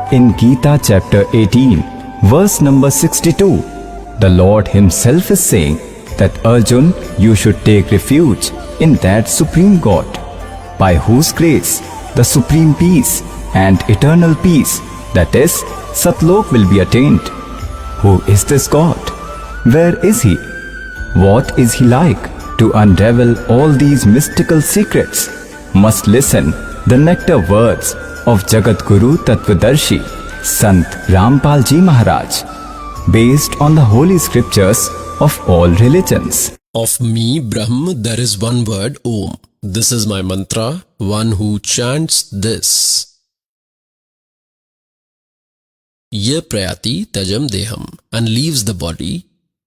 In Gita chapter 18, verse number 62, the Lord Himself is saying that Arjun, you should take refuge in that Supreme God, by whose grace the supreme peace and eternal peace, that is, Satlok, will be attained. Who is this God? Where is He? What is He like? To unravel all these mystical secrets, must listen the nectar words of Jagat Guru Tattvadarshi, Sant Rampal Ji Maharaj, based on the holy scriptures of all religions. Of me, Brahm, there is one word, Om. This is my mantra. One who chants this, Ye prayati tajam deham, and leaves the body,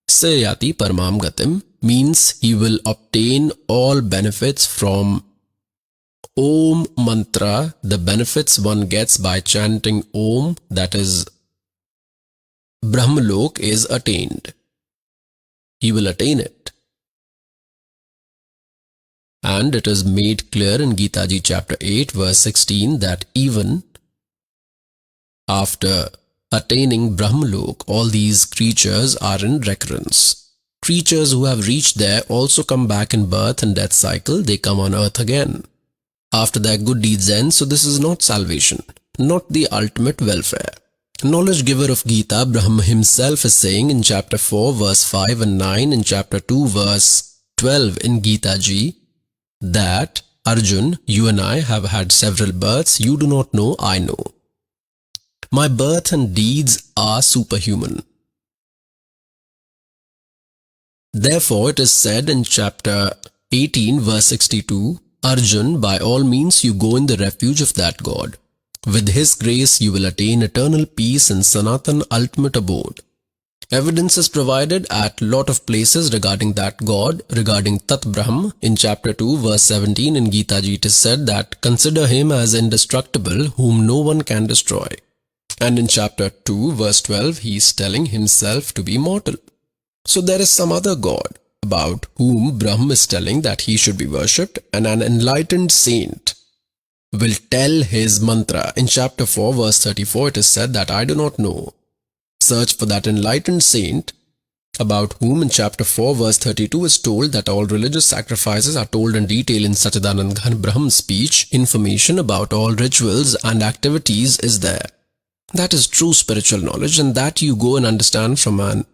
Sayati paramam gatim, means he will obtain all benefits from Om mantra, the benefits one gets by chanting Om, that is, Brahmalok, is attained. He will attain it. And it is made clear in Gita Ji chapter 8 verse 16 that even after attaining Brahmalok, all these creatures are in recurrence. Creatures who have reached there also come back in birth and death cycle. They come on earth again after their good deeds end. So this is not salvation, not the ultimate welfare. Knowledge giver of Gita, Brahma himself, is saying in chapter 4 verse 5 and 9, in chapter 2 verse 12 in Gita Ji, that Arjun, you and I have had several births. You do not know, I know. My birth and deeds are superhuman. Therefore, it is said in chapter 18 verse 62, Arjun, by all means you go in the refuge of that God. With His grace you will attain eternal peace and Sanatan ultimate abode. Evidence is provided at lot of places regarding that God, regarding Tat Brahm. In chapter 2 verse 17 in Gita Ji it is said that consider Him as indestructible, whom no one can destroy. And in chapter 2 verse 12 he is telling himself to be mortal. So there is some other God about whom Brahm is telling that he should be worshipped, and an enlightened saint will tell his mantra. In chapter 4 verse 34 it is said that I do not know. Search for that enlightened saint, about whom in chapter 4 verse 32 is told that all religious sacrifices are told in detail in Sachidanand Ghan Brahm's speech. Information about all rituals and activities is there. That is true spiritual knowledge, and that you go and understand from an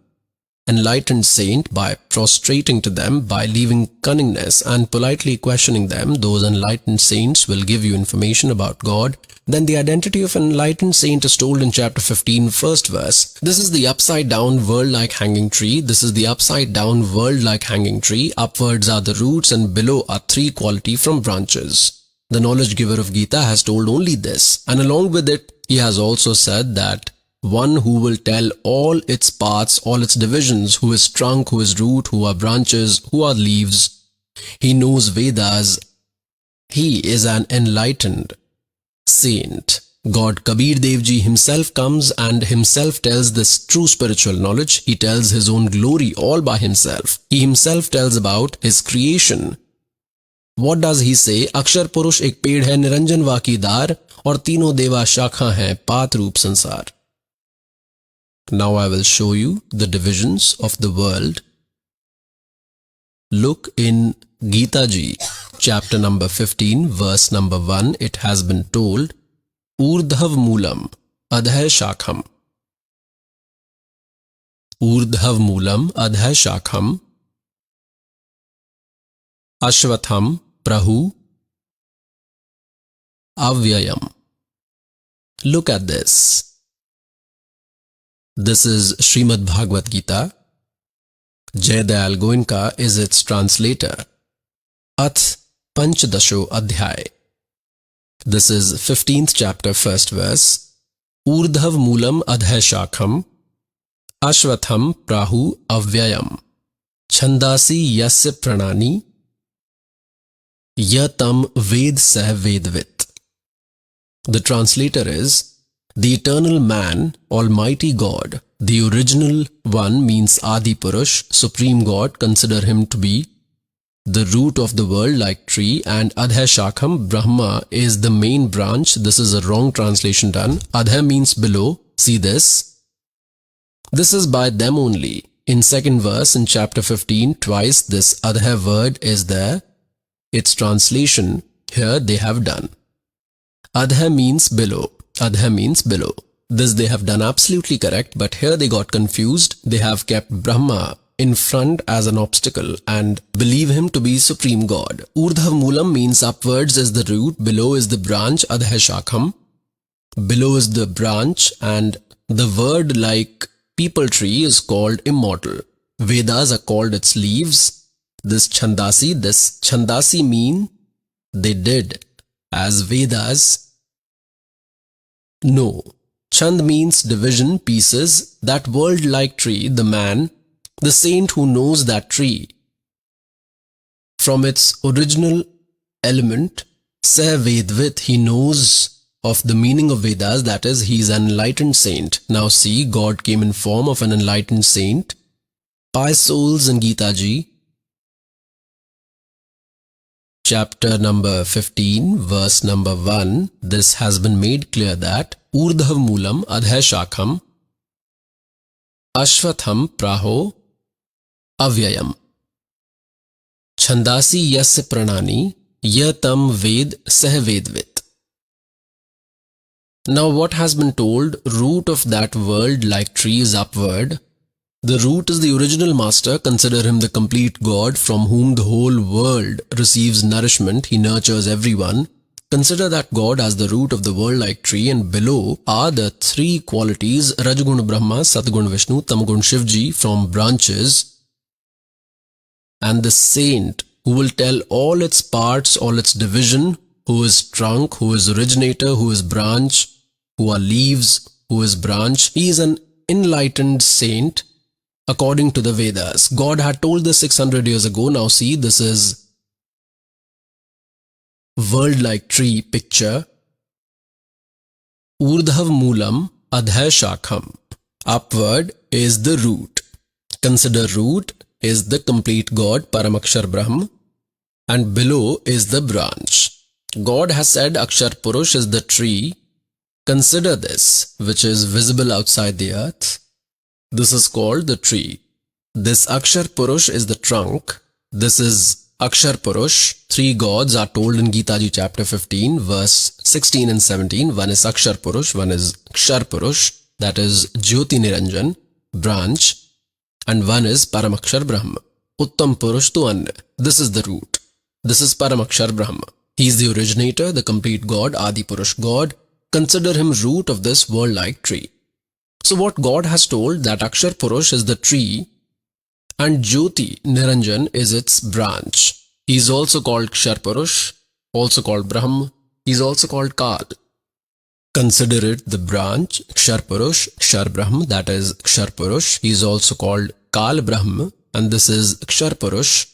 enlightened saint by prostrating to them, by leaving cunningness and politely questioning them. Those enlightened saints will give you information about God. Then the identity of an enlightened saint is told in chapter 15 first verse. This is the upside down world like hanging tree. This is the upside down world like hanging tree. Upwards are the roots and below are three quality from branches. The knowledge giver of Gita has told only this, and along with it he has also said that one who will tell all its parts, all its divisions, who is trunk, who is root, who are branches, who are leaves. He knows Vedas. He is an enlightened saint. God Kabir Dev Ji himself comes and himself tells this true spiritual knowledge. He tells his own glory all by himself. He himself tells about his creation. What does he say? Akshar Purush ek ped hai niranjan vakidar, aur tino deva shakha hai paat roop sansar. Now I will show you the divisions of the world. Look in Gita Ji, chapter number 15, verse number 1. It has been told, Urdhav Moolam, Adhay Shakham. Urdhav Moolam, Adhay Shakham. Ashwatham, Prahu, Avyayam. Look at this. This is Srimad Bhagavad Gita. Jayadayal Goenka is its translator. Ath Panchadasho Adhyay. This is 15th chapter, first verse. Urdhav Moolam Adhay Shakham, Ashwatham Prahu Avyayam, Chandasi Yasya Pranani, Yatam Ved Sah Vedvit. The translator is, the eternal man, Almighty God, the original one, means Adi Purush, Supreme God, consider him to be the root of the world-like tree, and Adha Shakham, Brahma is the main branch. This is a wrong translation done. Adha means below. See this? This is by them only. In second verse in chapter 15, twice this Adha word is there. Its translation here they have done. Adha means below. Adha means below. This they have done absolutely correct, but here they got confused. They have kept Brahma in front as an obstacle and believe him to be supreme God. Urdhav Moolam means upwards is the root, below is the branch, Adha Shakham. Below is the branch, and the word like people tree is called immortal. Vedas are called its leaves. This Chandasi mean they did as Vedas. No. Chand means division, pieces. That world-like tree, the man, the saint who knows that tree from its original element, Sah Vedvit, he knows of the meaning of Vedas, that is, he is an enlightened saint. Now see, God came in form of an enlightened saint. Pious souls in Gita Ji, chapter number 15, verse number 1, this has been made clear that Urdhav Moolam Adha Shakham Ashvatham Praho Avyayam Chandasi Yasya Pranani Yatam Ved Sah Vedvit. Now what has been told, root of that world like tree is upward. The root is the original master. Consider him the complete God from whom the whole world receives nourishment. He nurtures everyone. Consider that God as the root of the world like tree, and below are the three qualities Rajgun Brahma, Satgun Vishnu, Tamgun Shivji from branches, and the saint who will tell all its parts, all its division, who is trunk, who is originator, who is branch, who are leaves, who is branch. He is an enlightened saint according to the Vedas. God had told this 600 years ago. Now see, this is world-like tree picture. Urdhav Moolam Adha Shakham. Upward is the root. Consider root is the complete God, Paramakshar Brahm, and below is the branch. God has said Akshar Purush is the tree. Consider this, which is visible outside the earth. This is called the tree. This Akshar Purush is the trunk. This is Akshar Purush. Three gods are told in Gita Ji chapter 15, verse 16 and 17. One is Akshar Purush, one is Kshar Purush, that is Jyoti Niranjan, branch, and one is Paramakshar Brahma. Uttam Purush tu Anya. This is the root. This is Paramakshar Brahma. He is the originator, the complete God, Adi Purush God. Consider him root of this world-like tree. So what God has told, that Akshar Purush is the tree and Jyoti Niranjan is its branch. He is also called Kshar Purush, also called Brahm. He is also called Kal. Consider it the branch, Kshar Purush, Kshar Brahm, that is Kshar Purush. He is also called Kal Brahm, and this is Kshar Purush.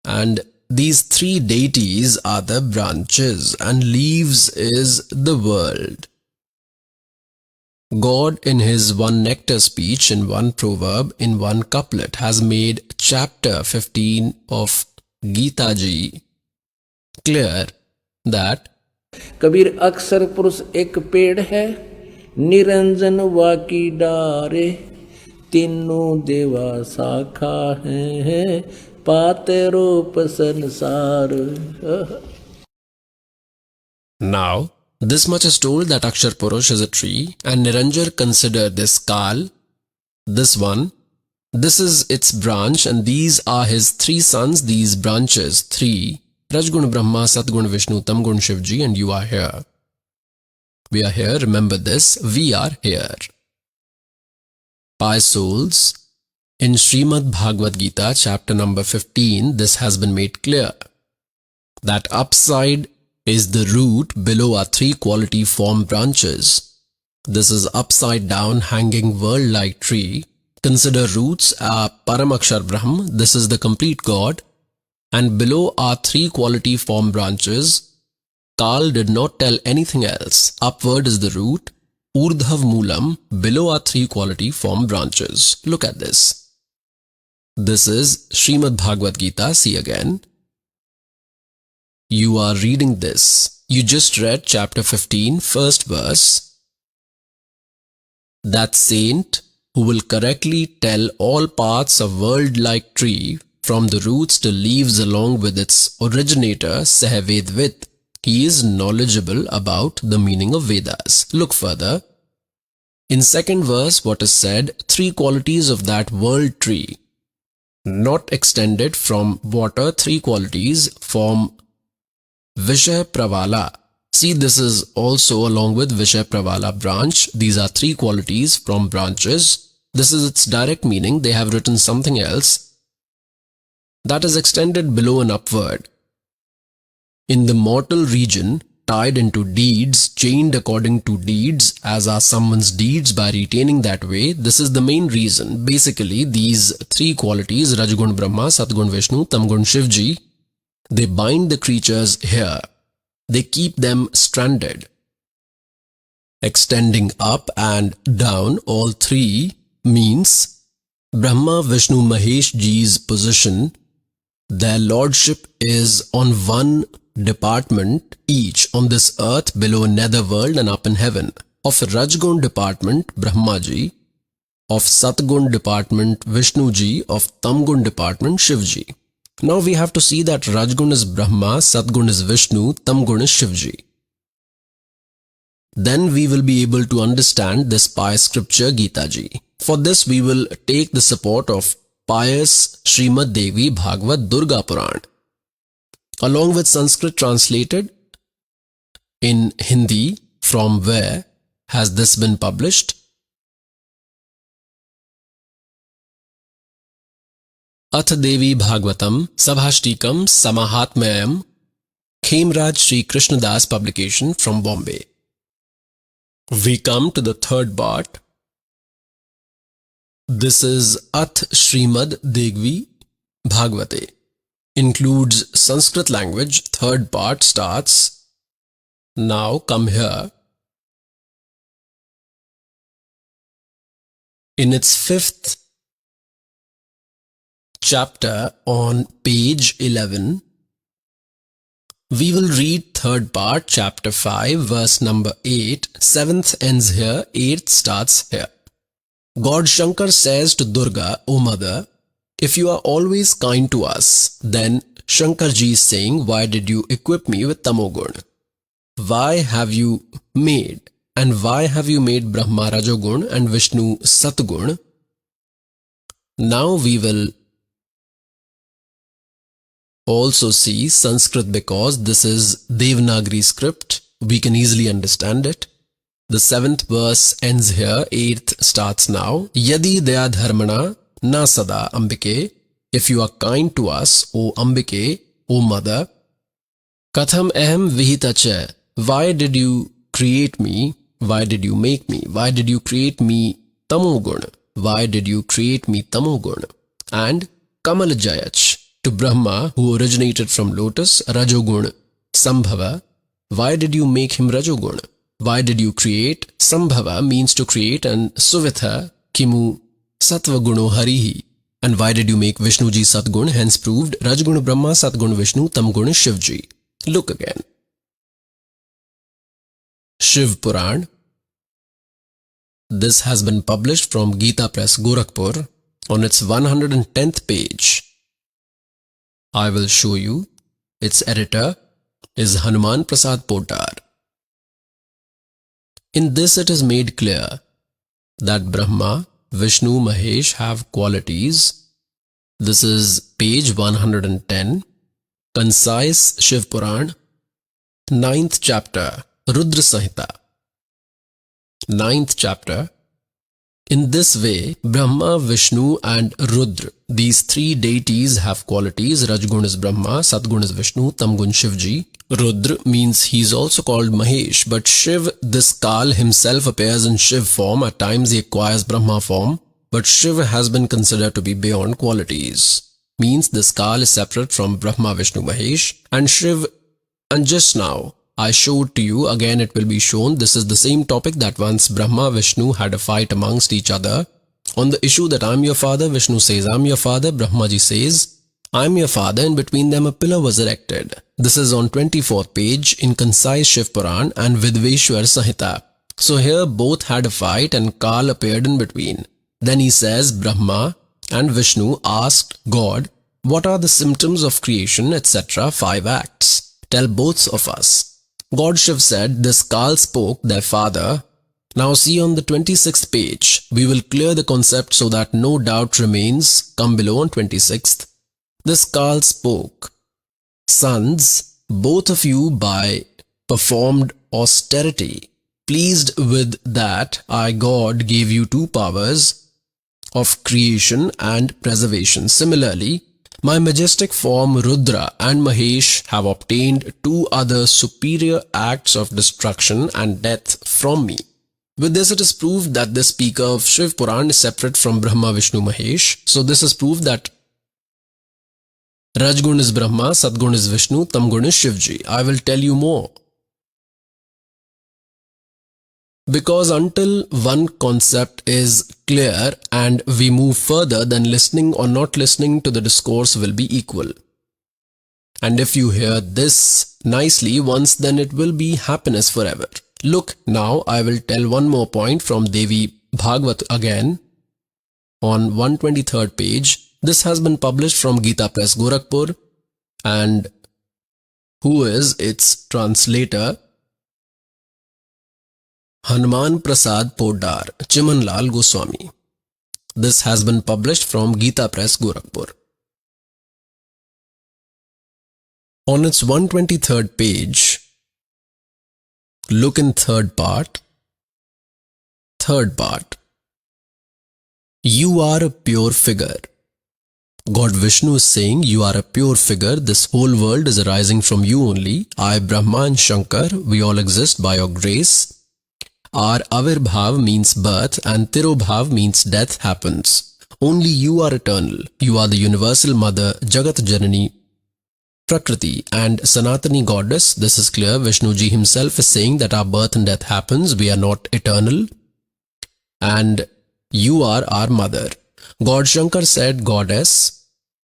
And these three deities are the branches, and leaves is the world. God in his one nectar speech, in one proverb, in one couplet has made chapter 15 of Gita Ji clear that Kabir अक्सर पुरुष एक पेड़ है, निरंजन वाकी डारे, तीनों देवा शाखा हैं, पाते रूप संसार. Now, this much is told that Akshar Purush is a tree, and Niranjan consider this Kal, this one, this is its branch, and these are his three sons, these branches, three, Rajgun Brahma, Satgun Vishnu, Tamgun Shivji, and you are here. We are here, remember this, we are here. Pious souls, in Srimad Bhagavad Gita, chapter number 15, this has been made clear, that upside is the root, below are three quality form branches. This is upside down hanging world-like tree. Consider roots are Paramakshar Brahm, this is the complete God, and below are three quality form branches. Kal did not tell anything else. Upward is the root, Urdhav Moolam, below are three quality form branches. Look at this. This is Srimad Bhagavad Gita. See again. You are reading this. You just read chapter 15, first verse. That saint who will correctly tell all parts of world-like tree from the roots to leaves along with its originator Sahavedvit. He is knowledgeable about the meaning of Vedas. Look further. In second verse, what is said? Three qualities of that world tree, not extended from water. Three qualities form Vishaya Pravala. See, this is also along with Vishaya Pravala branch. These are three qualities from branches. This is its direct meaning. They have written something else that is extended below and upward. In the mortal region, tied into deeds, chained according to deeds, as are someone's deeds by retaining that way. This is the main reason. Basically, these three qualities, Rajgun Brahma, Satgun Vishnu, Tamgun Shivji, they bind the creatures here. They keep them stranded. Extending up and down, all three means Brahma, Vishnu, Mahesh Ji's position. Their lordship is on one department each on this earth, below netherworld and up in heaven. Of Rajgun department, Brahma Ji. Of Satgun department, Vishnu Ji. Of Tamgun department, Shiv Ji. Now we have to see that Rajgun is Brahma, Satgun is Vishnu, Tamgun is Shivji. Then we will be able to understand this pious scripture Gita Ji. For this we will take the support of pious Srimad Devi Bhagavad Durga Puran, along with Sanskrit translated in Hindi. From where has this been published? Ath Devi Bhagavatam Sabhashtikam Samahatmayam, Khemraj Sri Krishnadas publication from Bombay. We come to the third part. This is Ath Srimad Devi Bhagavate. Includes Sanskrit language. Third part starts. Now come here. In its fifth chapter on page 11, we will read third part, chapter 5, verse number 8. Seventh ends here, eighth starts here. God Shankar says to Durga, O mother, if you are always kind to us, then Shankarji is saying, why did you equip me with Tamogun? Why have you made Brahma Rajogun and Vishnu Satgun? Now we will also see Sanskrit, because this is Devanagari script. We can easily understand it. The seventh verse ends here, eighth starts now. Yadi daya dharmana na sada Ambike. If you are kind to us, O Ambike, O mother. Katham aham vihitacha. Why did you create me? Why did you make me? Why did you create me Tamogun? Why did you create me Tamogun? And Kamalajayach. To Brahma, who originated from lotus, Rajogun, Sambhava. Why did you make him Rajogun? Why did you create? Sambhava means to create, and Suvitha, Kimu, Sattvaguno Harihi. And why did you make Vishnuji Satgun? Hence proved Rajgun Brahma, Satgun Vishnu, Tamgun Shivji. Look again. Shiv Puran. This has been published from Gita Press, Gorakhpur, on its 110th page. I will show you. Its editor is Hanuman Prasad Poddar. In this it is made clear that Brahma, Vishnu, Mahesh have qualities. This is page 110, concise Shiv Puran, 9th chapter, Rudra Samhita. 9th chapter. In this way, Brahma, Vishnu and Rudra, these three deities have qualities. Rajgun is Brahma, Satgun is Vishnu, Tamgun Shivji. Rudra means he is also called Mahesh, but Shiv, this Kal himself appears in Shiv form. At times he acquires Brahma form, but Shiv has been considered to be beyond qualities. Means this Kal is separate from Brahma, Vishnu, Mahesh and Shiv. And just now, I showed to you, again it will be shown, this is the same topic that once Brahma, Vishnu had a fight amongst each other. On the issue that I'm your father, Vishnu says, I'm your father, Brahmaji says, I'm your father, and between them a pillar was erected. This is on 24th page in concise Shiv Puran and Vidveshwar Samhita. So here both had a fight and Kal appeared in between. Then he says, Brahma and Vishnu asked God, what are the symptoms of creation, etc. 5 acts. Tell both of us. God Shiv said, this Kal spoke, their father. Now see on the 26th page, we will clear the concept so that no doubt remains. Come below on 26th. This Kal spoke, sons, both of you by performed austerity. Pleased with that, I God gave you 2 powers of creation and preservation. Similarly, my majestic form Rudra and Mahesh have obtained 2 other superior acts of destruction and death from me. With this it is proved that this speaker of Shiv Puran is separate from Brahma, Vishnu, Mahesh. So this is proof that Rajgun is Brahma, Satgun is Vishnu, Tamgun is Shivji. I will tell you more. Because until one concept is clear and we move further, then listening or not listening to the discourse will be equal. And if you hear this nicely once, then it will be happiness forever. Look, now I will tell one more point from Devi Bhagvat again on 123rd page. This has been published from Gita Press, Gorakhpur, and who is its translator? Hanuman Prasad Poddar, Chimanlal Goswami. This has been published from Gita Press, Gorakhpur. On its 123rd page, look in third part. Third part. You are a pure figure. God Vishnu is saying, you are a pure figure. This whole world is arising from you only. I, Brahma and Shankar, we all exist by your grace. Our Avirbhav means birth and Tirobhav means death happens. Only you are eternal. You are the universal mother, Jagat Janani, Prakriti and Sanatani goddess. This is clear. Vishnu ji himself is saying that our birth and death happens. We are not eternal. And you are our mother. God Shankar said, Goddess,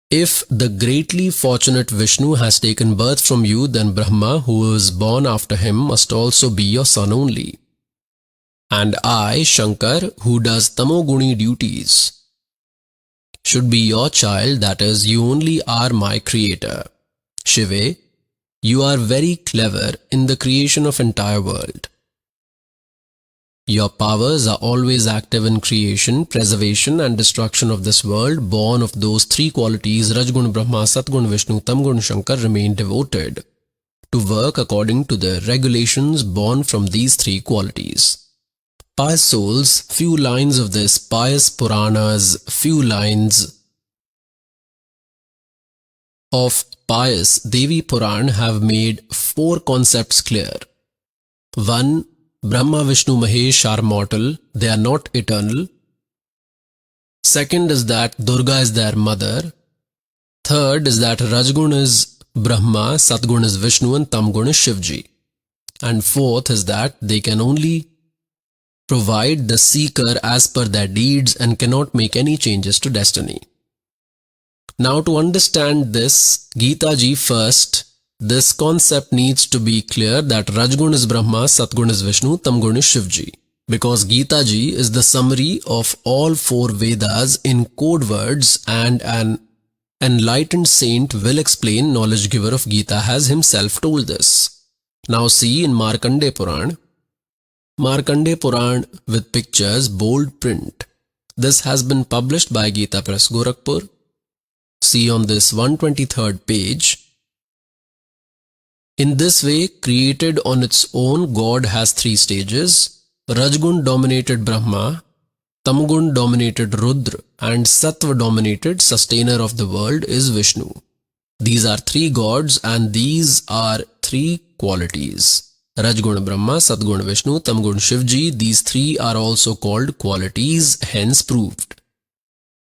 if the greatly fortunate Vishnu has taken birth from you, then Brahma, who is born after him, must also be your son only. And I, Shankar, who does tamoguni duties, should be your child, that is, you only are my creator. Shive, you are very clever in the creation of entire world. Your powers are always active in creation, preservation and destruction of this world. Born of those 3 qualities, Rajgun Brahma, Satgun Vishnu, Tamgun Shankar, remain devoted to work according to the regulations born from these 3 qualities. Pious souls, few lines of this pious Puranas, few lines of pious Devi Puran have made 4 concepts clear. 1. Brahma, Vishnu, Mahesh are mortal, they are not eternal. Second is that Durga is their mother. Third is that Rajgun is Brahma, Satgun is Vishnu and Tamgun is Shivji. And fourth is that they can only provide the seeker as per their deeds and cannot make any changes to destiny. Now to understand this, Gita ji first, this concept needs to be clear that Rajgun is Brahma, Satgun is Vishnu, Tamgun is Shivji. Because Gita ji is the summary of all 4 Vedas in code words, and an enlightened saint will explain. Knowledge giver of Gita has himself told this. Now see in Markandeya Puran. Markandeya Puran with pictures, bold print. This has been published by Gita Press, Gorakhpur. See on this 123rd page. In this way, created on its own, God has 3 stages. Rajgun dominated Brahma, Tamgun dominated Rudra, and Sattva dominated sustainer of the world is Vishnu. These are 3 gods and these are 3 qualities. Rajgun Brahma, Satgun Vishnu, Tamgun Shivji. These 3 are also called qualities, hence proved.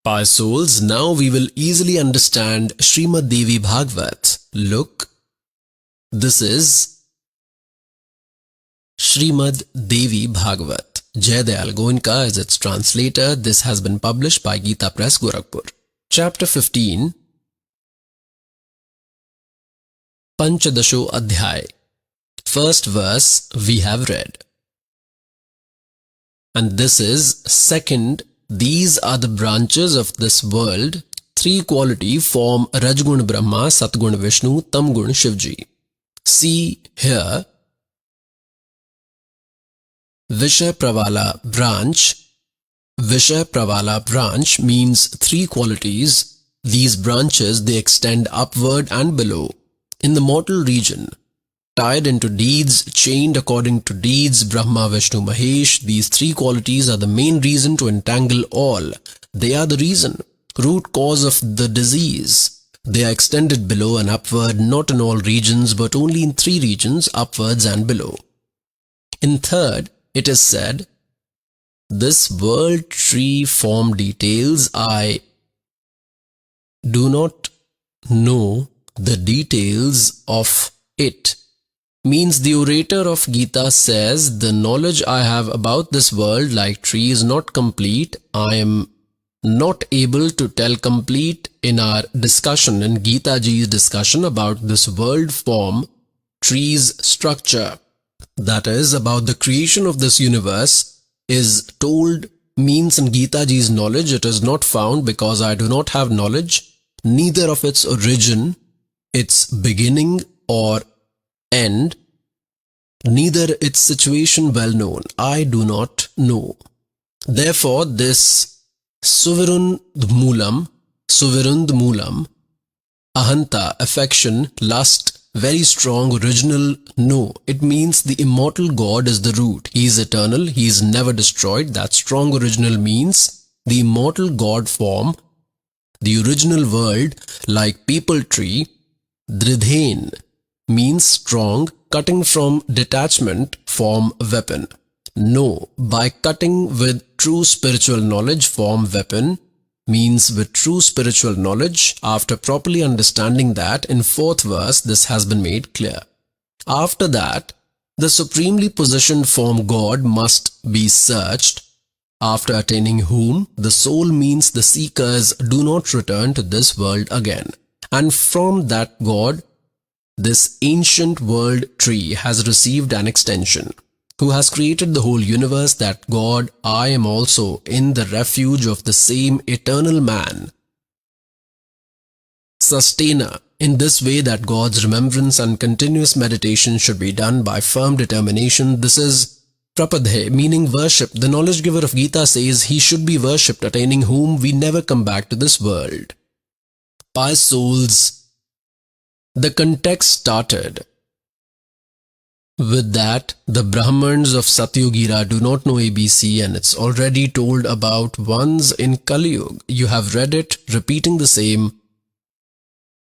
Pious souls, now we will easily understand Srimad Devi Bhagvat. Look. This is Srimad Devi Bhagvat. Jayadayal Goenka is its translator. This has been published by Gita Press, Gorakhpur. Chapter 15, Panchadasho Adhyay. First verse we have read. And this is second. These are the branches of this world. Three quality form Rajgun Brahma, Satgun Vishnu, Tamgun Shivji. See here, Vishay Pravala branch means three qualities. These branches, they extend upward and below. In the mortal region, tied into deeds, chained according to deeds, Brahma, Vishnu, Mahesh, these three qualities are the main reason to entangle all. They are the reason, root cause of the disease. They are extended below and upward, not in all regions, but only in three regions, upwards and below. In third, it is said, this world tree form details, I do not know the details of it. Means the orator of Gita says, the knowledge I have about this world like tree is not complete. I am not able to tell complete in our discussion, in Gita Ji's discussion about this world form, tree's structure. That is, about the creation of this universe is told, means in Gita Ji's knowledge it is not found because I do not have knowledge, neither of its origin, its beginning or end, neither its situation well known. I do not know. Therefore, this Suvirundmulam, ahanta, affection, lust, very strong, original, no. It means the immortal God is the root. He is eternal, he is never destroyed. That strong original means the immortal God form, the original world, like people tree. Dridhain means strong, cutting from detachment, form weapon. No, by cutting with true spiritual knowledge, form weapon, means with true spiritual knowledge. After properly understanding that, in fourth verse, this has been made clear. After that, the supremely positioned form God must be searched, after attaining whom the soul means the seekers do not return to this world again. And from that God, this ancient world tree has received an extension. Who has created the whole universe, that God, I am also in the refuge of the same eternal man. Sustainer, in this way that God's remembrance and continuous meditation should be done by firm determination. This is Prapadhe, meaning worship. The knowledge giver of Gita says he should be worshipped, attaining whom we never come back to this world. Pious souls, the context started with that the Brahmans of Satyugira do not know ABC, and it's already told about once in Kali Yuga. You have read it, repeating the same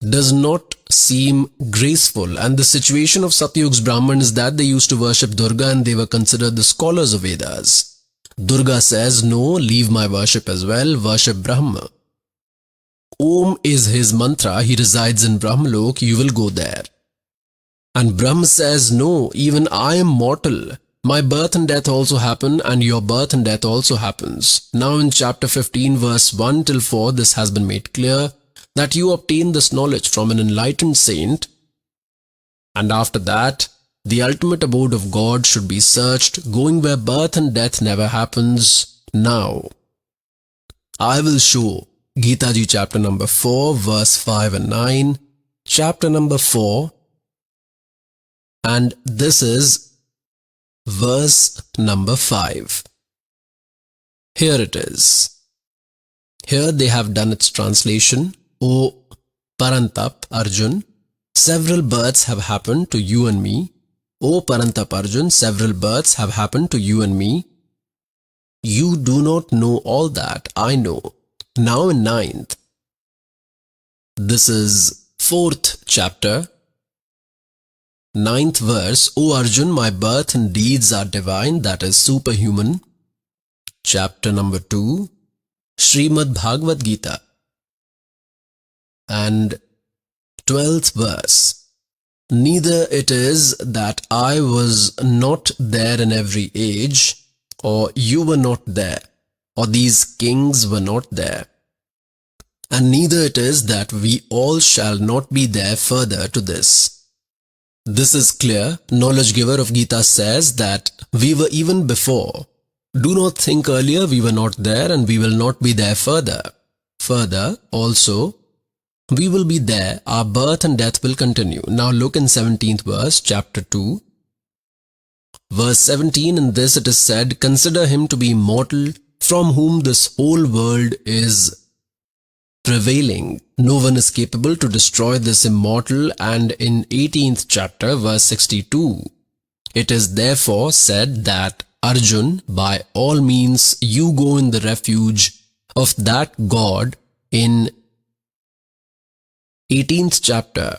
does not seem graceful. And the situation of Satyug's Brahmans is that they used to worship Durga and they were considered the scholars of Vedas. Durga says, no, leave my worship as well, worship Brahma. Om is his mantra, he resides in Brahmalok, you will go there. And Brahma says, no, even I am mortal. My birth and death also happen, and your birth and death also happens. Now in chapter 15 verse 1 till 4, this has been made clear that you obtain this knowledge from an enlightened saint, and after that, the ultimate abode of God should be searched, going where birth and death never happens. Now, I will show Gita Ji chapter number 4 verse 5 and 9, chapter number 4, and this is verse number 5. Here it is. Here they have done its translation. O Parantap Arjun, several births have happened to you and me. O Parantap Arjun, several births have happened to you and me. You do not know all that, I know. Now in 9th. This is 4th chapter. 9th verse, O Arjun, my birth and deeds are divine, that is superhuman. Chapter number 2, Srimad Bhagavad Gita. And 12th verse, neither it is that I was not there in every age, or you were not there, or these kings were not there. And neither it is that we all shall not be there further to this. This is clear. Knowledge giver of Gita says that we were even before. Do not think earlier we were not there and we will not be there further. Further, also, we will be there, our birth and death will continue. Now look in 17th verse, chapter 2. Verse 17, in this it is said, consider him to be mortal, from whom this whole world is prevailing. No one is capable to destroy this immortal. And in 18th chapter, verse 62, it is therefore said that, Arjun, by all means you go in the refuge of that God. In 18th chapter,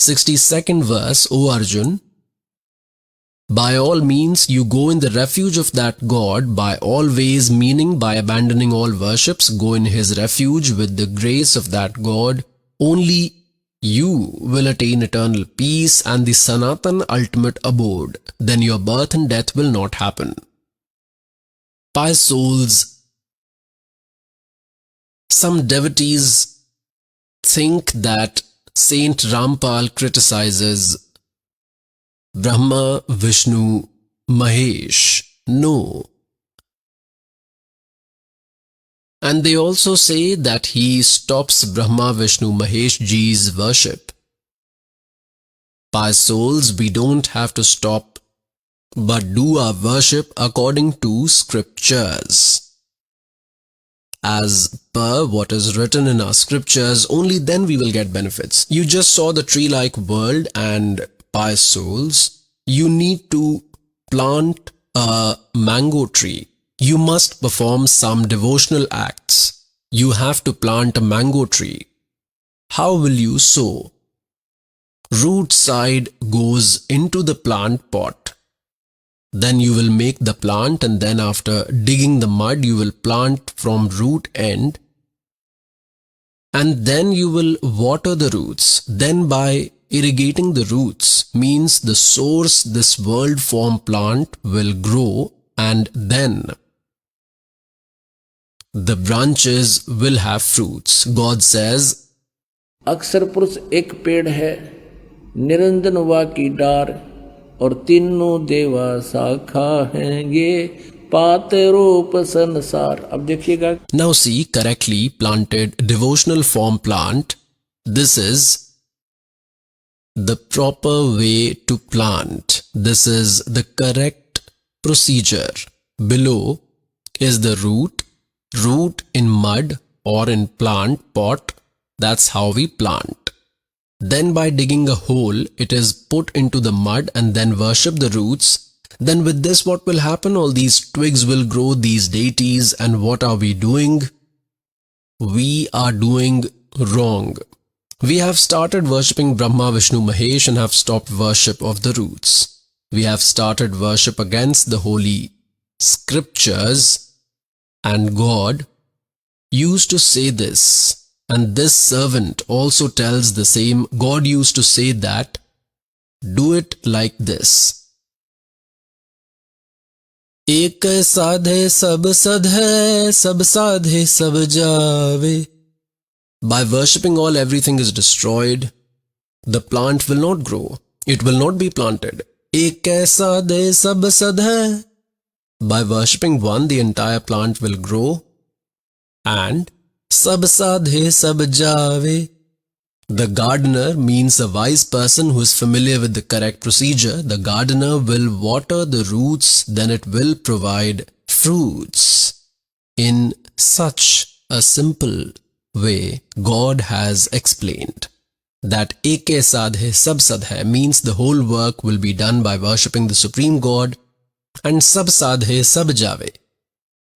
62nd verse, O Arjun, by all means you go in the refuge of that God, by all ways, meaning by abandoning all worships, go in his refuge with the grace of that God. Only you will attain eternal peace and the Sanatan ultimate abode. Then your birth and death will not happen. Pious souls, some devotees think that Saint Rampal criticizes Brahma, Vishnu, Mahesh. No. And they also say that he stops Brahma, Vishnu, Mahesh Ji's worship. Pious souls, we don't have to stop, but do our worship according to scriptures. As per what is written in our scriptures, only then we will get benefits. You just saw the tree-like world, and pious souls, you need to plant a mango tree. You must perform some devotional acts. You have to plant a mango tree. How will you sow? Root side goes into the plant pot. Then you will make the plant, and then after digging the mud you will plant from root end, and then you will water the roots. Then by irrigating the roots means the source, this world form plant will grow, and then the branches will have fruits. God says, अक्षर पुरुष एक पेड़ है, निरंजन वा की डार, और तीनों देवा शाखा हैं, ये पात रूप संसार. अब देखिएगा. now see, correctly planted devotional form plant. This is the proper way to plant. This is the correct procedure. Below is the root in mud or in plant pot. That's how we plant. Then by digging a hole, it is put into the mud and then worship the roots. Then with this what will happen? All these twigs will grow, these deities. And what are we doing? We are doing wrong. We have started worshipping Brahma, Vishnu, Mahesh and have stopped worship of the roots. We have started worship against the holy scriptures, and God used to say this. And this servant also tells the same. God used to say that, do it like this. एक साधे सब सधे, सब साधे सब जावे. By worshipping all, everything is destroyed. The plant will not grow. It will not be planted. एक साधे सब सधे. By worshipping one, the entire plant will grow. And Sab sadhe sab jave. The gardener means a wise person who is familiar with the correct procedure. The gardener will water the roots, then it will provide fruits. In such a simple way, God has explained that Eke sadhe sab sadhe means the whole work will be done by worshipping the Supreme God, and sab sadhe sab jave.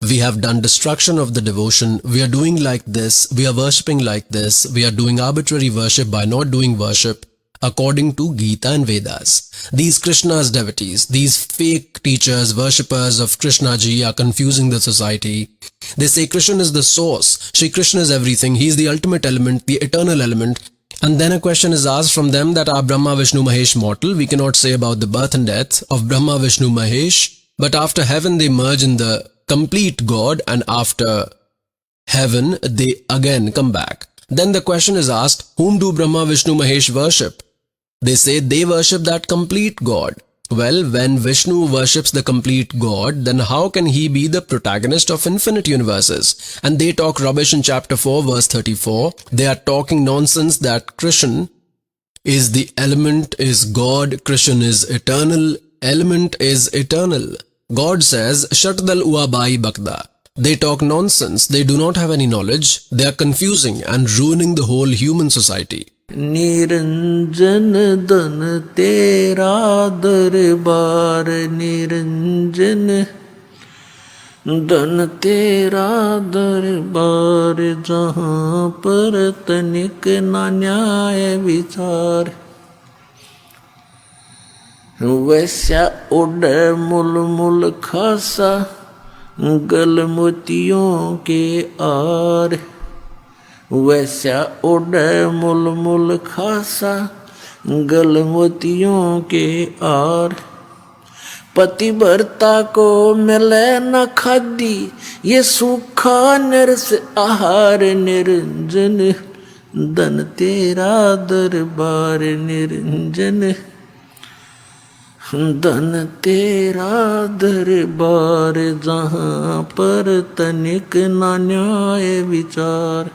We have done destruction of the devotion. We are doing like this. We are worshipping like this. We are doing arbitrary worship by not doing worship according to Gita and Vedas. These Krishna's devotees, these fake teachers, worshippers of Krishna ji are confusing the society. They say Krishna is the source. Shri Krishna is everything. He is the ultimate element, the eternal element. And then a question is asked from them that are Brahma, Vishnu, Mahesh mortal? We cannot say about the birth and death of Brahma, Vishnu, Mahesh. But after heaven they merge in the complete God, and after heaven they again come back. Then the question is asked, whom do Brahma, Vishnu, Mahesh worship? They say they worship that complete God. Well, when Vishnu worships the complete God, then how can he be the protagonist of infinite universes? And they talk rubbish in chapter 4 verse 34. They are talking nonsense that Krishna is the element, is God, Krishna is eternal, element is eternal. God says, Shatdal Uabai Bakda. They talk nonsense, they do not have any knowledge, they are confusing and ruining the whole human society. Niranjan धन तेरा दरबार निरंजन धन तेरा दरबार जहाँ पर तनिक ना न्याय विचार वैसा उड़ मुल मुल खासा गल मोतियों के आर वैसा उड़ मुल मुल खासा गल मोतियों के आर पतिव्रता को मिले न खादी ये सूखा नरस आहार निरंजन धन तेरा दरबार निरंजन धन तेरा दरबार जहाँ पर तनिक ना न्याय विचार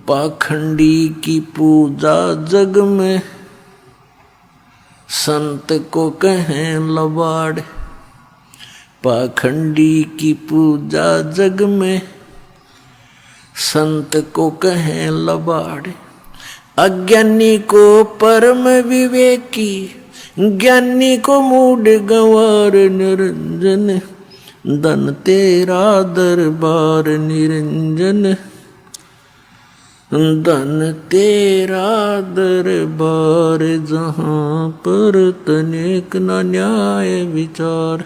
पाखंडी की पूजा जग में संत को कहें लबाड़ पाखंडी की पूजा जग में संत को कहें लबाड़ अज्ञानी को परम विवेकी ज्ञानी को मूड गंवार निरंजन धन तेरा दरबार निरंजन धन तेरा दरबार जहाँ पर तनिक न न्याय विचार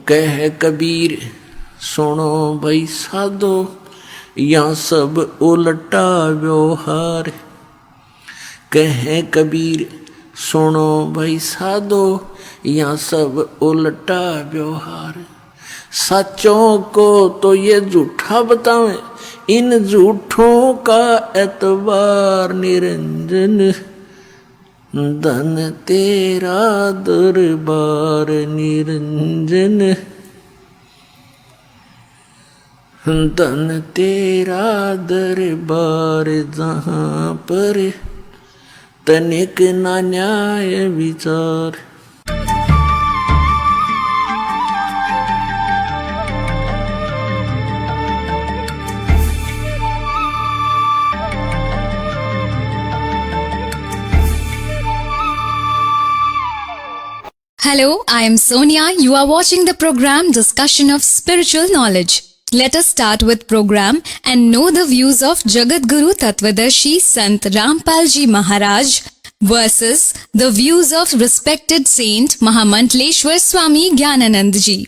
कह कबीर सुनो भाई साधो यहाँ सब उल्टा व्यवहार कहे कबीर सुनो भाई साधो यहाँ सब उल्टा व्यवहार सच्चों को तो ये झूठा बतावे इन झूठों का एतबार निरंजन धन तेरा दरबार निरंजन धन तेरा दरबार जहाँ पर तनिक ना न्याय विचार Hello, I am Sonia. You are watching the program Discussion of Spiritual Knowledge. Let us start with program and know the views of Jagat Guru Tattvadarshi Sant Rampal Ji Maharaj versus the views of respected Saint Mahamantleshwar Swami Gyananand Ji.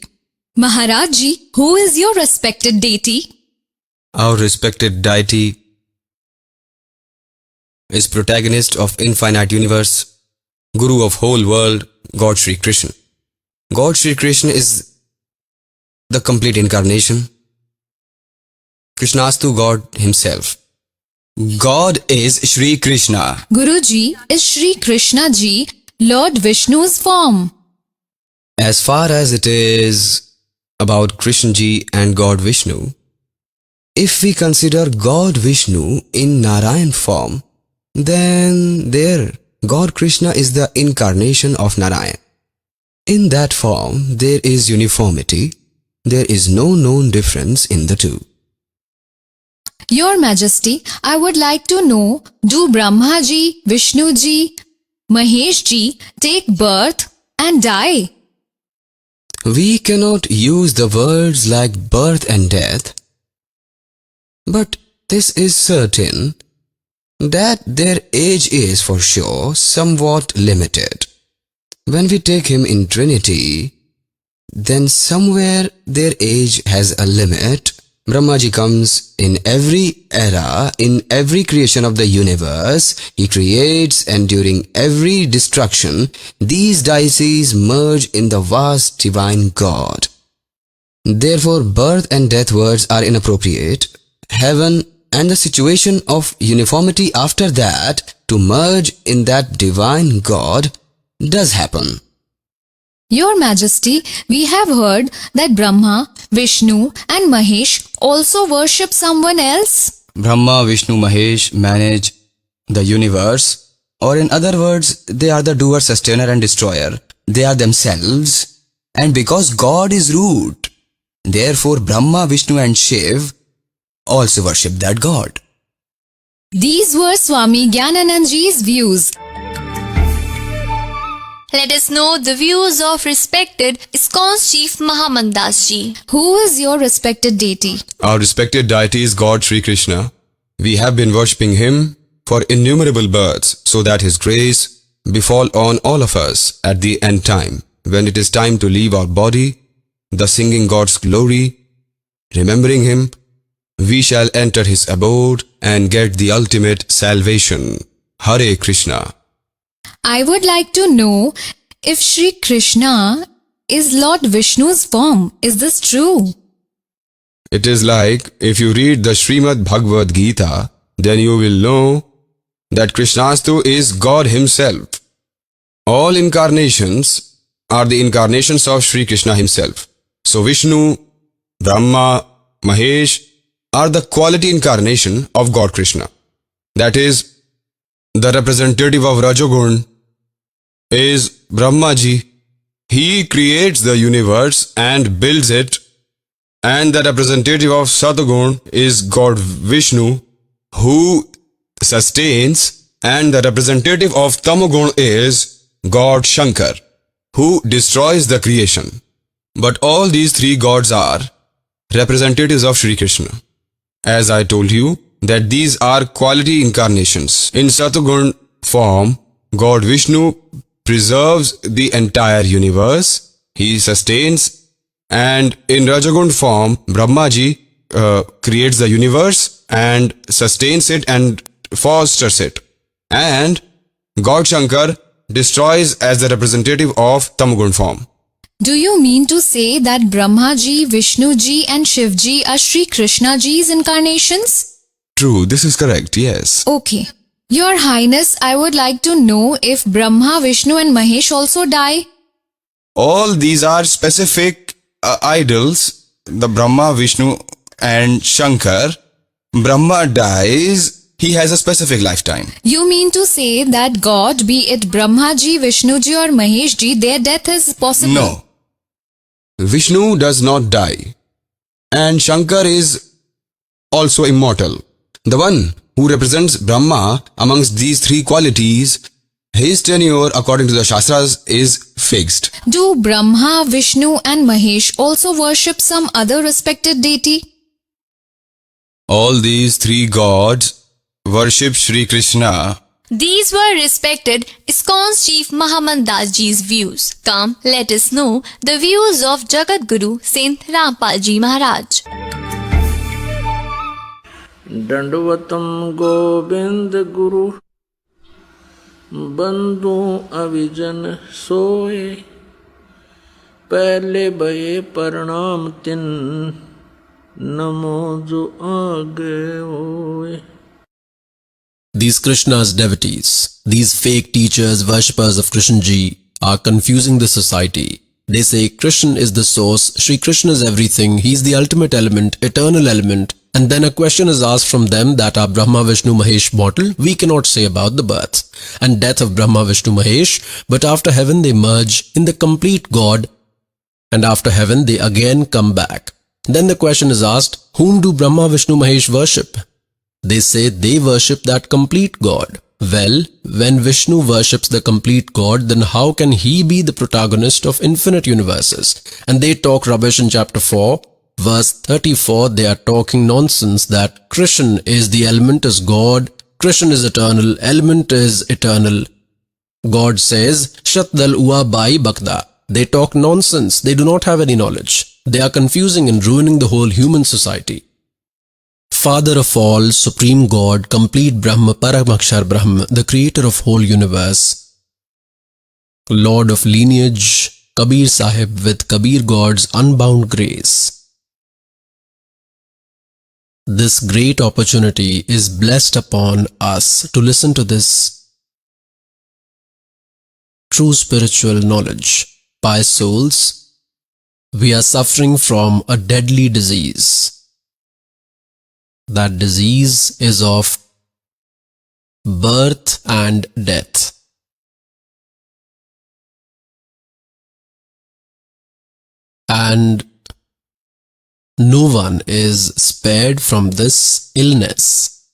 Maharaj Ji, who is your respected deity? Our respected deity is protagonist of infinite universe, Guru of whole world, God Shri Krishna. God Shri Krishna is the complete incarnation. Krishnastu God himself. God is Shri Krishna. Guruji is Shri Krishna Ji, Lord Vishnu's form. As far as it is about Krishna Ji and God Vishnu, if we consider God Vishnu in Narayan form, then there God Krishna is the incarnation of Narayan. In that form, there is uniformity. There is no known difference in the two. Your Majesty, I would like to know, do Brahma Ji, Vishnu Ji, Mahesh Ji take birth and die? We cannot use the words like birth and death, but this is certain that their age is for sure somewhat limited. When we take him in Trinity, then somewhere their age has a limit, Brahmaji comes in every era, in every creation of the universe. He creates, and during every destruction, these deities merge in the vast divine God. Therefore, birth and death words are inappropriate. Heaven and the situation of uniformity after that to merge in that divine God does happen. Your Majesty, we have heard that Brahma, Vishnu and Mahesh also worship someone else. Brahma, Vishnu, Mahesh manage the universe, or in other words, they are the doer, sustainer and destroyer. They are themselves, and because God is root, therefore Brahma, Vishnu and Shiv also worship that God. These were Swami Gyananandji's views. Let us know the views of respected ISKCON's Chief Mahamandas Ji. Who is your respected deity? Our respected deity is God Sri Krishna. We have been worshipping him for innumerable births so that his grace befall on all of us at the end time. When it is time to leave our body, thus singing God's glory, remembering him, we shall enter his abode and get the ultimate salvation. Hare Krishna. I would like to know if Sri Krishna is Lord Vishnu's form. Is this true? It is like if you read the Srimad Bhagavad Gita, then you will know that Krishnastu is God himself. All incarnations are the incarnations of Sri Krishna himself. So Vishnu, Brahma, Mahesh are the quality incarnation of God Krishna. That is, the representative of Rajogun is Brahmaji. He creates the universe and builds it. And the representative of Satagun is God Vishnu, who sustains. And the representative of Tamagun is God Shankar, who destroys the creation. But all these three gods are representatives of Sri Krishna. As I told you, that these are quality incarnations. In Satagun form, God Vishnu preserves the entire universe. He sustains. And in Rajagun form, Brahmaji creates the universe and sustains it and fosters it. And God Shankar destroys as the representative of Tamagun form. Do you mean to say that Brahma Ji, Vishnu Ji and Shiv Ji are Sri Krishna Ji's incarnations? True, this is correct, yes. Okay. Your Highness, I would like to know if Brahma, Vishnu and Mahesh also die. All these are specific idols. The Brahma, Vishnu and Shankar. Brahma dies, he has a specific lifetime. You mean to say that God, be it Brahma Ji, Vishnu Ji or Mahesh Ji, their death is possible? No. Vishnu does not die. And Shankar is also immortal. The one who represents Brahma amongst these three qualities, his tenure according to the Shastras is fixed. Do Brahma, Vishnu and Mahesh also worship some other respected deity? All these three gods worship Sri Krishna. These were respected ISKCON's Chief Mahamandas Ji's views. Come, let us know the views of Jagat Guru Saint Rampal Ji Maharaj. दंडवतम Govind Guru बंधु अविजन सोए पहले भये प्रणाम तिन नमो जो आगे होए. These Krishna's devotees, these fake teachers, worshippers of Krishna Ji are confusing the society. They say Krishna is the source, Sri Krishna is everything, he is the ultimate element, eternal element. And then a question is asked from them that are Brahma, Vishnu, Mahesh mortal? We cannot say about the birth and death of Brahma, Vishnu, Mahesh, but after heaven they merge in the complete God, and after heaven they again come back. Then the question is asked, whom do Brahma, Vishnu, Mahesh worship? They say they worship that complete God. Well, when Vishnu worships the complete God, then how can he be the protagonist of infinite universes? And they talk rubbish in chapter 4. Verse 34, they are talking nonsense that Krishna is the element is God, Krishna is eternal, element is eternal. God says, Shatdal ua bai bakda. They talk nonsense, they do not have any knowledge. They are confusing and ruining the whole human society. Father of all, Supreme God, complete Brahma, Paramakshar Brahma, the creator of whole universe, Lord of lineage, Kabir Sahib with Kabir God's unbound grace. This great opportunity is blessed upon us to listen to this true spiritual knowledge. Pious souls, we are suffering from a deadly disease. That disease is of birth and death. And no one is spared from this illness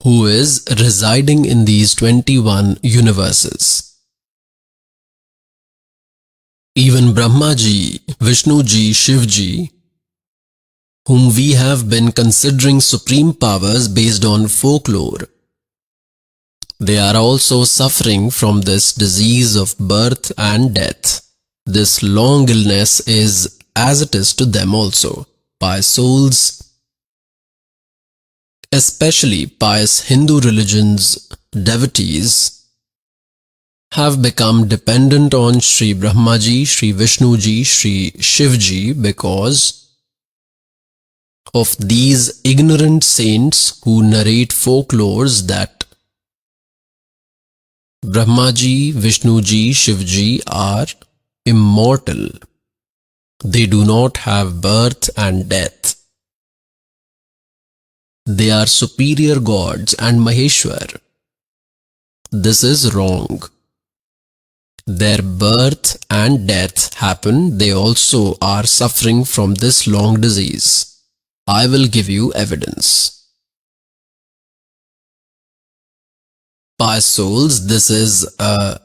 who is residing in these 21 universes. Even Brahma Ji, Vishnu Ji, Shiv Ji, whom we have been considering supreme powers based on folklore, they are also suffering from this disease of birth and death. This long illness is as it is to them also. Pious souls, especially pious Hindu religion's devotees, have become dependent on Sri Brahma Ji, Sri Vishnu Ji, Sri Shiv Ji because of these ignorant saints who narrate folklores that Brahma Ji, Vishnu Ji, Shiv Ji are immortal. They do not have birth and death. They are superior gods and Maheshwar. This is wrong. Their birth and death happen. They also are suffering from this long disease. I will give you evidence. Pious souls, this is a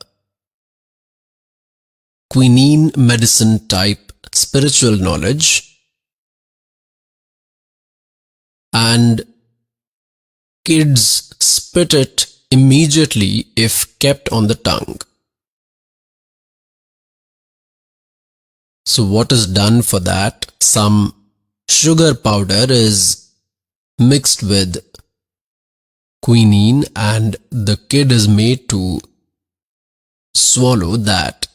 quinine medicine type spiritual knowledge, and kids spit it immediately if kept on the tongue. So what is done for that? Some sugar powder is mixed with quinine and the kid is made to swallow that.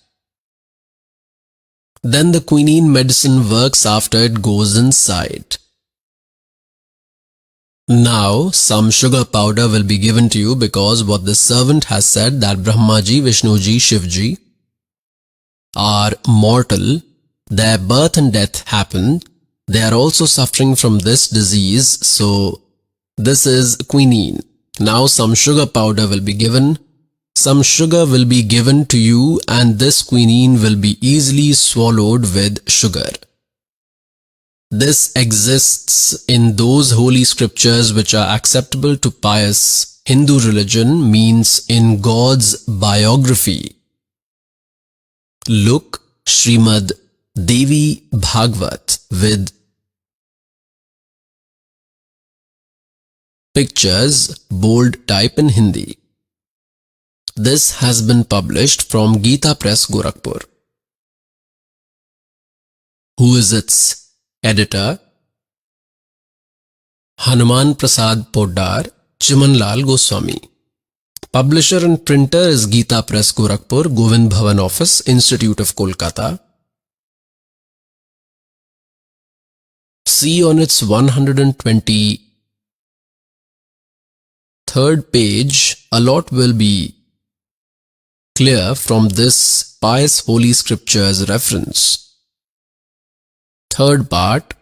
Then the quinine medicine works after it goes inside. Now some sugar powder will be given to you because what the servant has said that Brahma Ji, Vishnu Ji, Shiv Ji are mortal. Their birth and death happen. They are also suffering from this disease. So this is quinine. Now some sugar powder will be given. Some sugar will be given to you and this quinine will be easily swallowed with sugar. This exists in those holy scriptures which are acceptable to pious Hindu religion, means in God's biography. Look, Srimad Devi Bhagvat with pictures, bold type in Hindi. This has been published from Gita Press, Gorakhpur. Who is its editor? Hanuman Prasad Poddar, Chimanlal Goswami. Publisher and printer is Gita Press, Gorakhpur, Govind Bhavan Office, Institute of Kolkata. See on its 123rd page, a lot will be clear from this pious holy scriptures reference. Third part,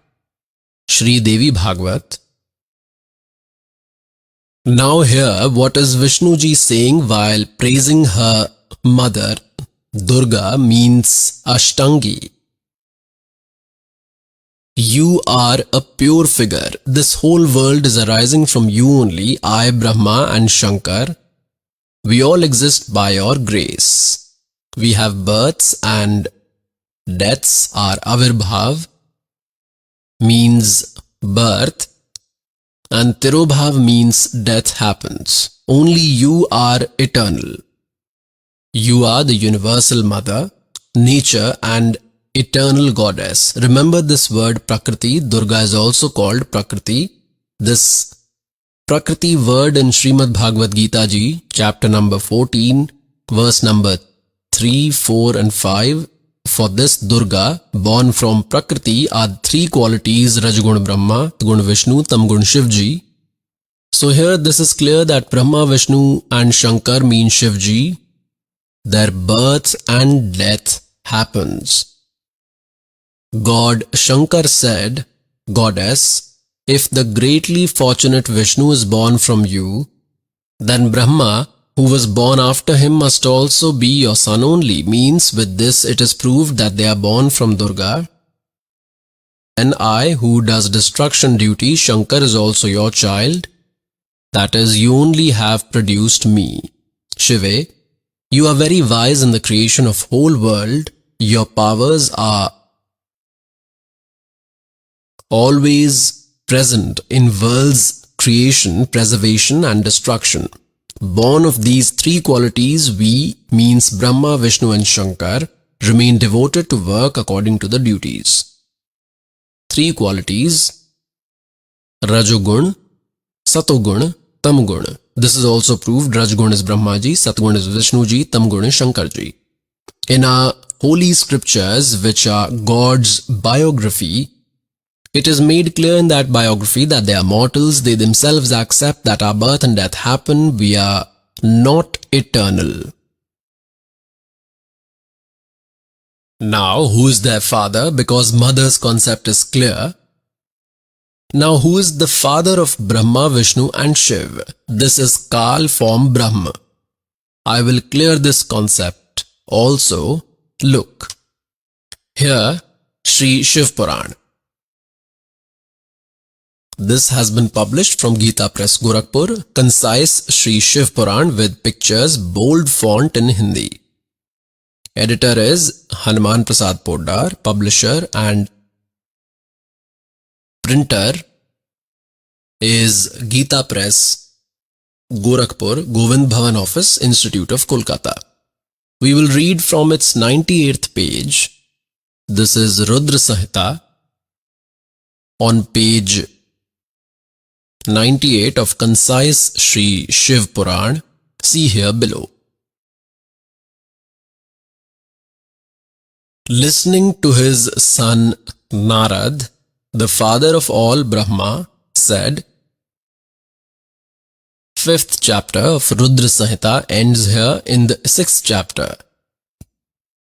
Shri Devi Bhagvat. Now here what is Vishnu Ji saying while praising her mother Durga means Ashtangi. You are a pure figure. This whole world is arising from you only. I, Brahma and Shankar, we all exist by your grace. We have births and deaths. Our Avirbhav means birth and Tirobhav means death happens. Only you are eternal. You are the universal mother, nature and eternal goddess. Remember this word Prakriti. Durga is also called Prakriti. This Prakriti word in Srimad Bhagavad Gita Ji, chapter number 14, verse number 3, 4 and 5. For this Durga, born from Prakriti, are three qualities: Rajgun Brahma, Gun Vishnu, Tamgun Shivji. So here this is clear that Brahma, Vishnu and Shankar mean Shivji. Their birth and death happens. God Shankar said, Goddess, if the greatly fortunate Vishnu is born from you, then Brahma, who was born after him, must also be your son only. Means with this it is proved that they are born from Durga. And I, who does destruction duty, Shankar is also your child. That is, you only have produced me. Shive, you are very wise in the creation of whole world. Your powers are always present in world's creation, preservation and destruction. Born of these three qualities, we, means Brahma, Vishnu and Shankar, remain devoted to work according to the duties. Three qualities: Rajogun, Satogun, Tamgun. This is also proved. Rajgun is Brahma Ji, Satgun is Vishnu Ji, Tamgun is Shankar Ji. In our holy scriptures, which are God's biography, it is made clear in that biography that they are mortals. They themselves accept that our birth and death happen. We are not eternal. Now, who is their father? Because mother's concept is clear. Now, who is the father of Brahma, Vishnu and Shiv? This is Kal form Brahma. I will clear this concept also. Look, here Sri Shiv Puran. This has been published from Gita Press, Gorakhpur. Concise Sri Shiv Puran with pictures, bold font in Hindi. Editor is Hanuman Prasad Poddar. Publisher and printer is Gita Press, Gorakhpur, Govind Bhavan Office, Institute of Kolkata. We will read from its 98th page. This is Rudra Samhita on page 98 of concise Sri Shiv Puran. See here below. Listening to his son Narad, the father of all Brahma, said, 5th chapter of Rudra Samhita ends here in the 6th chapter.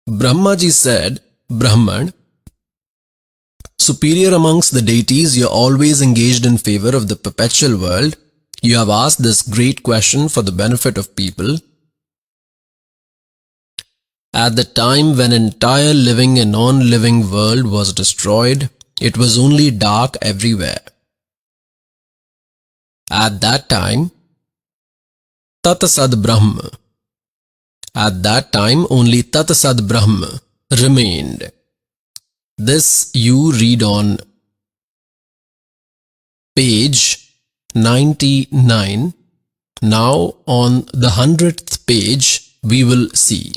Brahma Ji said, Brahman, superior amongst the deities, you are always engaged in favor of the perpetual world. You have asked this great question for the benefit of people. At the time when entire living and non-living world was destroyed, it was only dark everywhere. At that time, Tat Sad Brahma. At that time, only Tat Sad Brahma remained. This you read on page 99. Now on the 100th page we will see.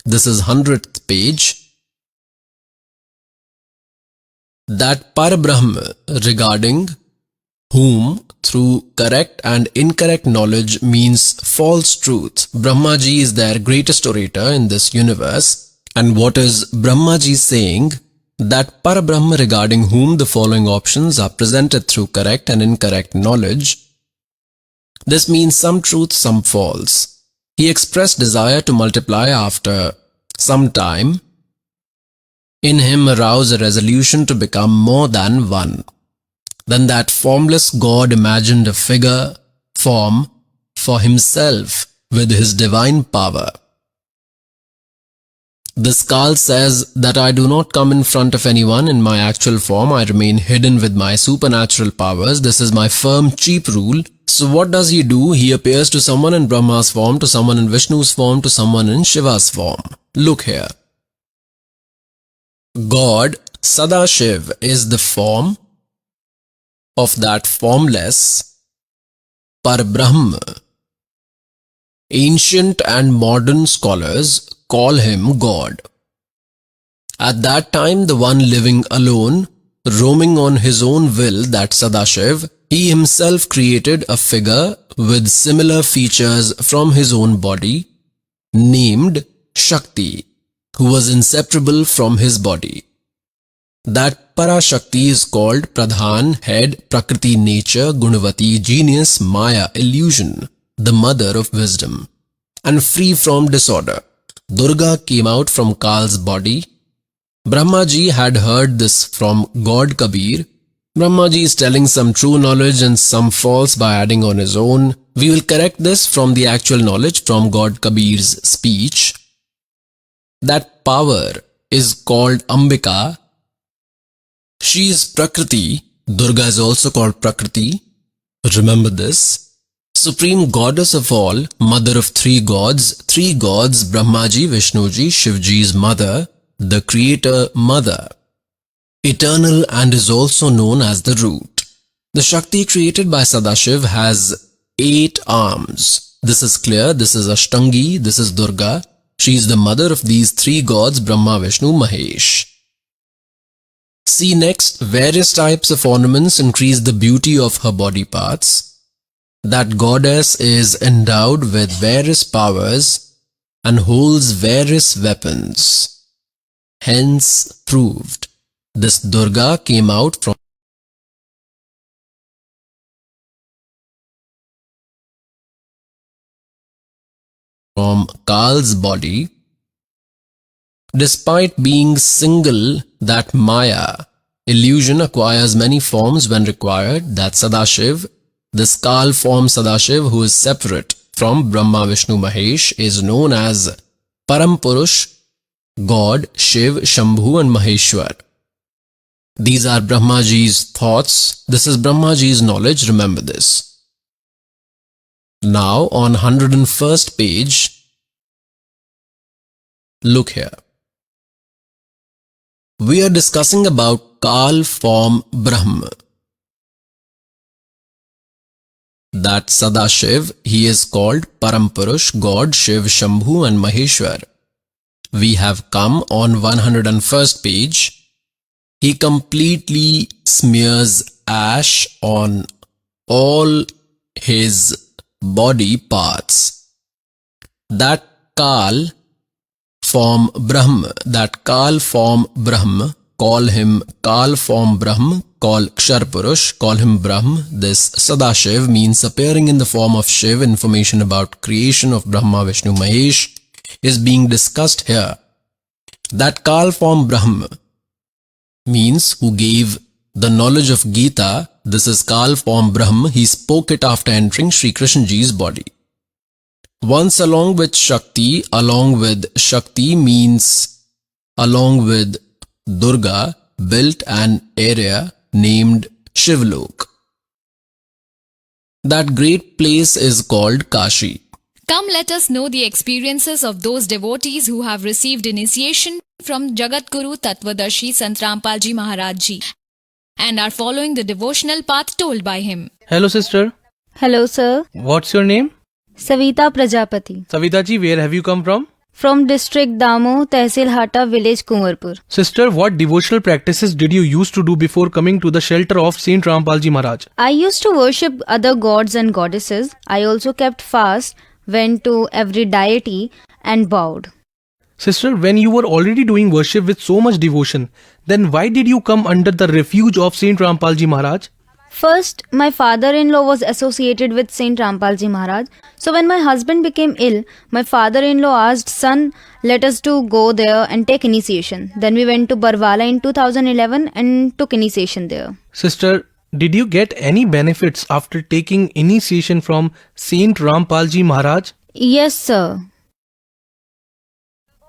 This is 100th page. That Parabrahma, regarding whom through correct and incorrect knowledge means false truth. Brahma Ji is their greatest orator in this universe. And what is Brahma Ji saying? That Parabrahma, regarding whom the following options are presented through correct and incorrect knowledge. This means some truth, some false. He expressed desire to multiply after some time. In him arose a resolution to become more than one. Then that formless God imagined a figure, form, for himself with his divine power. This Kal says that I do not come in front of anyone in my actual form. I remain hidden with my supernatural powers. This is my firm, cheap rule. So what does he do? He appears to someone in Brahma's form, to someone in Vishnu's form, to someone in Shiva's form. Look here. God, Sadashiv, is the form of that formless Parabrahma. Ancient and modern scholars call him God. At that time, the one living alone, roaming on his own will, that Sadashiv, He himself created a figure with similar features from his own body, named Shakti, who was inseparable from his body. That Parashakti is called Pradhan, head, Prakriti, nature, Gunavati, genius, Maya, illusion, the mother of wisdom, and free from disorder. Durga came out from Kal's body. Brahmaji had heard this from God Kabir. Brahmaji is telling some true knowledge and some false by adding on his own. We will correct this from the actual knowledge from God Kabir's speech. That power is called Ambika. She is Prakriti. Durga is also called Prakriti. Remember this. Supreme goddess of all, mother of three gods, Brahmaji, Vishnuji, Shivji's mother, the creator mother. Eternal and is also known as the root. The Shakti created by Sadashiv has 8 arms. This is clear, this is Ashtangi, this is Durga. She is the mother of these 3 gods, Brahma, Vishnu, Mahesh. See next, various types of ornaments increase the beauty of her body parts. That goddess is endowed with various powers and holds various weapons. Hence proved, this Durga came out from Kal's body. Despite being single, that Maya, illusion, acquires many forms when required. That Sadashiv, this Kal form Sadashiv, who is separate from Brahma, Vishnu, Mahesh, is known as Parampurush, God, Shiv, Shambhu and Maheshwar. These are Brahmaji's thoughts. This is Brahmaji's knowledge. Remember this. Now on 101st page, look here. We are discussing about Kal form Brahma. That Sadashiv, he is called Parampurush, God, Shiv, Shambhu and Maheshwar. We have come on 101st page. He completely smears ash on all his body parts. That Kal form Brahma, call him Kal form Brahma, call Ksharpurush, call him Brahma. This Sadashiv means appearing in the form of Shiv. Information about creation of Brahma, Vishnu, Mahesh is being discussed here. That Kal form Brahma means who gave the knowledge of Gita. This is Kal form Brahma. He spoke it after entering Sri Krishna Ji's body. Once along with Shakti means along with Durga, built an area named Shivlok. That great place is called Kashi. Come, let us know the experiences of those devotees who have received initiation from Jagadguru Tattvadarshi Sant Rampal Ji Maharaj Ji and are following the devotional path told by him. Hello sister, Hello, sir. what's your name? Savita Prajapati. Savita ji, where have you come from? From district Damo, Tehsil Hata, village Kunwarpur. Sister, what devotional practices did you used to do before coming to the shelter of Saint Rampal Ji Maharaj? I used to worship other gods and goddesses. I also kept fast, went to every deity and bowed. Sister, when you were already doing worship with so much devotion, then why did you come under the refuge of Saint Rampal Ji Maharaj? First, my father-in-law was associated with Saint Rampal Ji Maharaj. So when my husband became ill, my father-in-law asked, son, let us to go there and take initiation. Then we went to Barwala in 2011 and took initiation there. Sister, did you get any benefits after taking initiation from Saint Rampal Ji Maharaj? Yes, sir.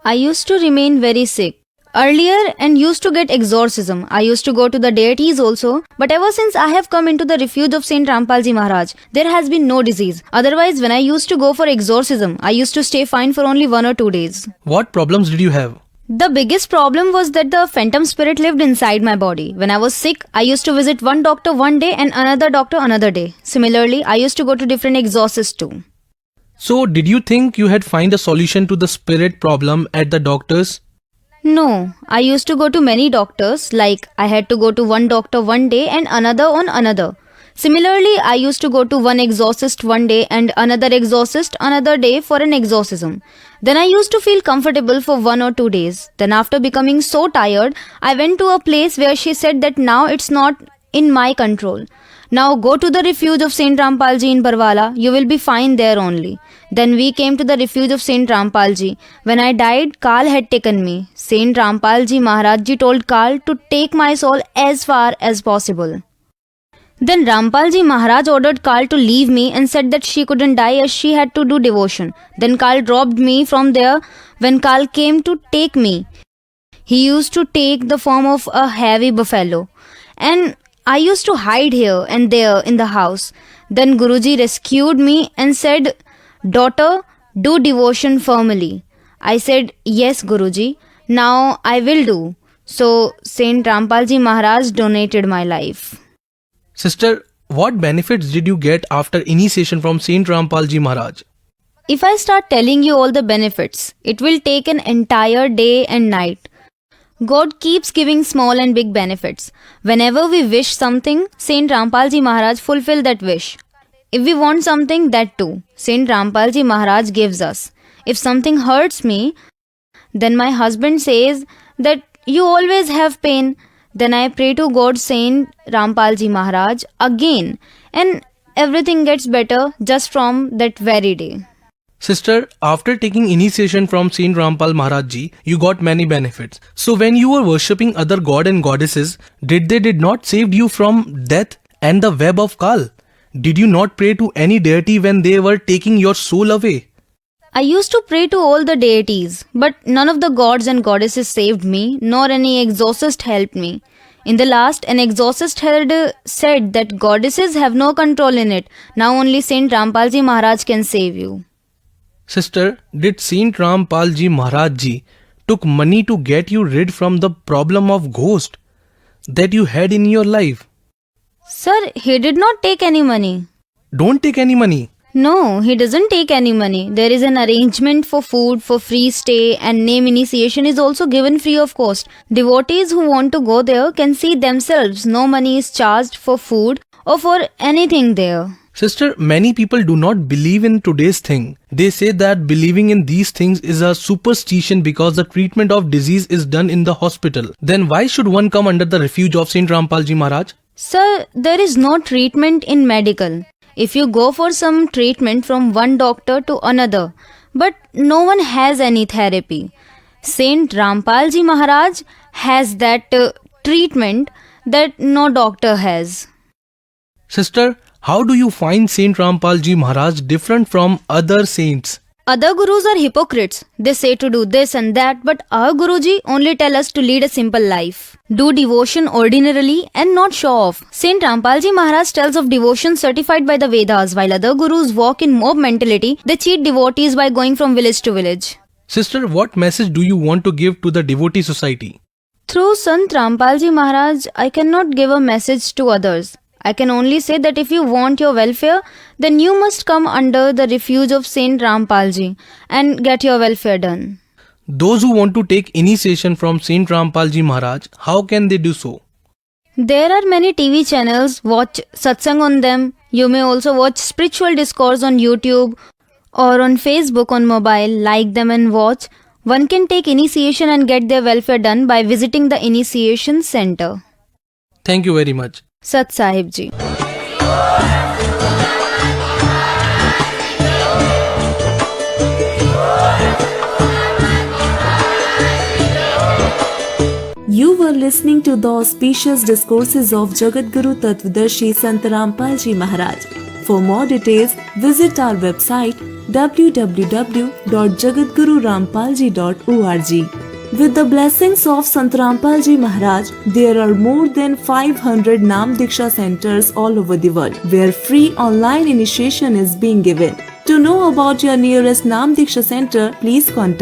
I used to remain very sick earlier and used to get exorcism. I used to go to the deities also, but ever since I have come into the refuge of Saint Rampal Ji Maharaj, there has been no disease. Otherwise, when I used to go for exorcism, I used to stay fine for only 1 or 2 days. What problems did you have? The biggest problem was that the phantom spirit lived inside my body. When I was sick, I used to visit one doctor one day and another doctor another day. Similarly, I used to go to different exorcists too. So, did you think you had find a solution to the spirit problem at the doctors? No, I used to go to many doctors, like I had to go to one doctor one day and another on another. Similarly, I used to go to one exorcist one day and another exorcist another day for an exorcism. Then I used to feel comfortable for 1 or 2 days. Then after becoming so tired, I went to a place where she said that now it's not in my control. Now go to the refuge of Saint Rampalji in Barwala, you will be fine there only. Then we came to the refuge of Saint Rampalji. When I died, Kal had taken me. Saint Rampalji Maharaj Ji told Kal to take my soul as far as possible. Then Rampalji Maharaj ordered Kal to leave me and said that she couldn't die as she had to do devotion. Then Kal dropped me from there when Kal came to take me. He used to take the form of a heavy buffalo. And I used to hide here and there in the house. Then Guruji rescued me and said, "Daughter, do devotion firmly." I said, "Yes, Guruji, now I will do." So Saint Rampalji Maharaj donated my life. Sister, what benefits did you get after initiation from Saint Rampalji Maharaj? If I start telling you all the benefits, it will take an entire day and night. God keeps giving small and big benefits. Whenever we wish something, Saint Rampalji Maharaj fulfill that wish. If we want something, that too, Saint Rampalji Maharaj gives us. If something hurts me, then my husband says that you always have pain. Then I pray to God Saint Rampalji Maharaj again and everything gets better just from that very day. Sister, after taking initiation from Saint Rampal Maharaj Ji, you got many benefits. So when you were worshipping other god and goddesses, did not save you from death and the web of Kal? Did you not pray to any deity when they were taking your soul away? I used to pray to all the deities, but none of the gods and goddesses saved me, nor any exorcist helped me. In the last, an exorcist had said that goddesses have no control in it. Now only Saint Rampalji Maharaj can save you. Sister, did Saint Rampalji Maharaj Ji took money to get you rid from the problem of ghost that you had in your life? Sir, he did not take any money. Don't take any money. No, he doesn't take any money. There is an arrangement for food, for free stay, and name initiation is also given free of cost. Devotees who want to go there can see themselves. No money is charged for food or for anything there. Sister, many people do not believe in today's thing. They say that believing in these things is a superstition because the treatment of disease is done in the hospital. Then why should one come under the refuge of Saint Rampalji Maharaj? Sir, there is no treatment in medical. If you go for some treatment from one doctor to another, but no one has any therapy. Saint Rampalji Maharaj has that treatment that no doctor has. Sister, how do you find Saint Rampalji Maharaj different from other saints? Other gurus are hypocrites. They say to do this and that, but our Guruji only tell us to lead a simple life. Do devotion ordinarily and not show off. Saint Rampalji Maharaj tells of devotion certified by the Vedas, while other gurus walk in mob mentality. They cheat devotees by going from village to village. Sister, what message do you want to give to the devotee society? Through Sant Rampalji Maharaj, I cannot give a message to others. I can only say that if you want your welfare, then you must come under the refuge of Saint Rampalji and get your welfare done. Those who want to take initiation from Saint Rampalji Maharaj, how can they do so? There are many TV channels, watch satsang on them. You may also watch spiritual discourse on YouTube or on Facebook on mobile, like them and watch. One can take initiation and get their welfare done by visiting the initiation center. Thank you very much. Sat Sahib Ji. You were listening to the auspicious discourses of Jagat Guru Tattvadarshi Sant Rampalji Maharaj. For more details, visit our website www.jagatgururampalji.org. With the blessings of Sant Rampalji Maharaj, there are more than 500 Naam Diksha centers all over the world, where free online initiation is being given. To know about your nearest Naam Diksha center, please contact